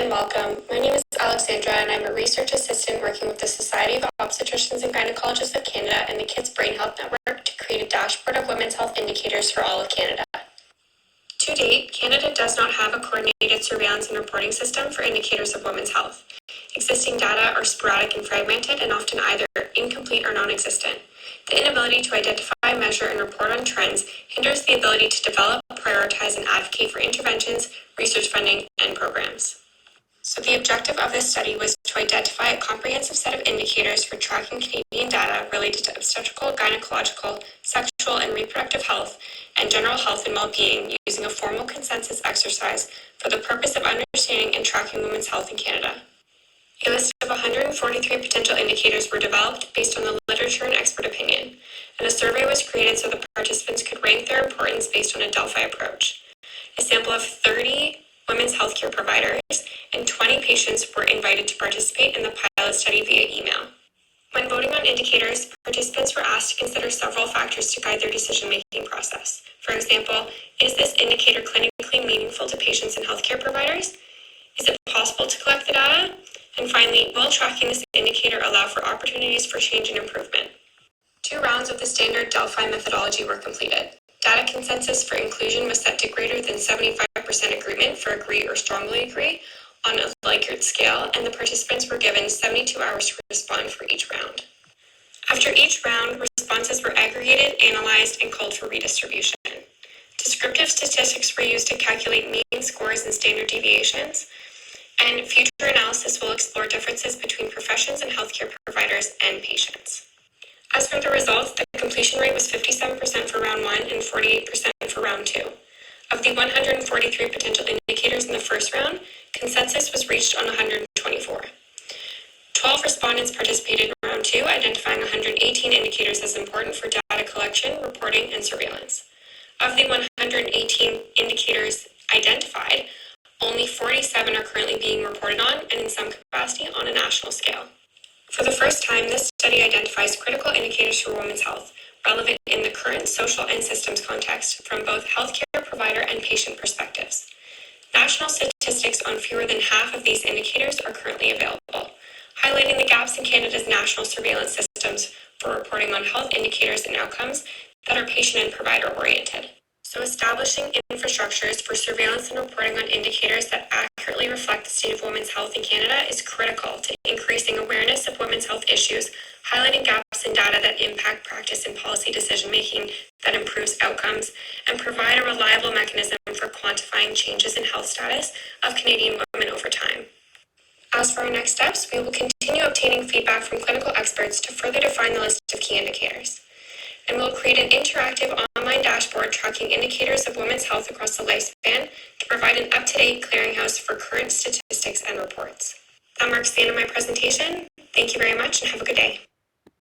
and welcome. My name is Alexandra and I'm a research assistant working with the Society of Obstetricians and Gynecologists of Canada and the Kids Brain Health Network to create a dashboard of women's health indicators for all of Canada. To date, Canada does not have a coordinated surveillance and reporting system for indicators of women's health. Existing data are sporadic and fragmented and often either incomplete or non-existent. The inability to identify, measure, and report on trends hinders the ability to develop, prioritize, and advocate for interventions, research funding, and programs. So the objective of this study was to identify a comprehensive set of indicators for tracking Canadian data related to obstetrical, gynecological, sexual, and reproductive health, and general health and well-being using a formal consensus exercise for the purpose of understanding and tracking women's health in Canada. A list of 143 potential indicators were developed based on the literature and expert opinion, and a survey was created so the participants could rank their importance based on a Delphi approach. A sample of 30 women's healthcare providers and 20 patients were invited to participate in the pilot study via email. When voting on indicators, participants were asked to consider several factors to guide their decision-making process. For example, is this indicator clinically meaningful to patients and healthcare providers? Is it possible to collect the data? And finally, will tracking this indicator allow for opportunities for change and improvement? 2 rounds of the standard Delphi methodology were completed. Data consensus for inclusion was set to greater than 75% agreement for agree or strongly agree on a Likert scale, and the participants were given 72 hours to respond for each round. After each round, responses were aggregated, analyzed, and called for redistribution. Descriptive statistics were used to calculate mean scores and standard deviations, and future analysis will explore differences between professions and healthcare providers and patients. As for the results, the completion rate was 57% for round 1 and 48% for round 2. Of the 143 potential indicators in the first round, consensus was reached on 124. 12 respondents participated in round 2, identifying 118 indicators as important for data collection, reporting, and surveillance. Of the 118 indicators identified, only 47 are currently being reported on, and in some capacity on a national scale. For the first time, this study identifies critical indicators for women's health, relevant in the current social and systems context from both healthcare provider and patient perspectives. National statistics on fewer than half of these indicators are currently available, highlighting the gaps in Canada's national surveillance systems for reporting on health indicators and outcomes that are patient and provider oriented. So establishing infrastructures for surveillance and reporting on indicators that accurately reflect the state of women's health in Canada is critical to increasing awareness of women's health issues, highlighting gaps in data that impact practice and policy decision-making that improves outcomes, and provide a reliable mechanism for quantifying changes in health status of Canadian women over time. As for our next steps, we will continue obtaining feedback from clinical experts to further define the list of key indicators. And we'll create an interactive online dashboard tracking indicators of women's health across the lifespan to provide an up-to-date clearinghouse for current statistics and reports. That marks the end of my presentation. Thank you very much and have a good day.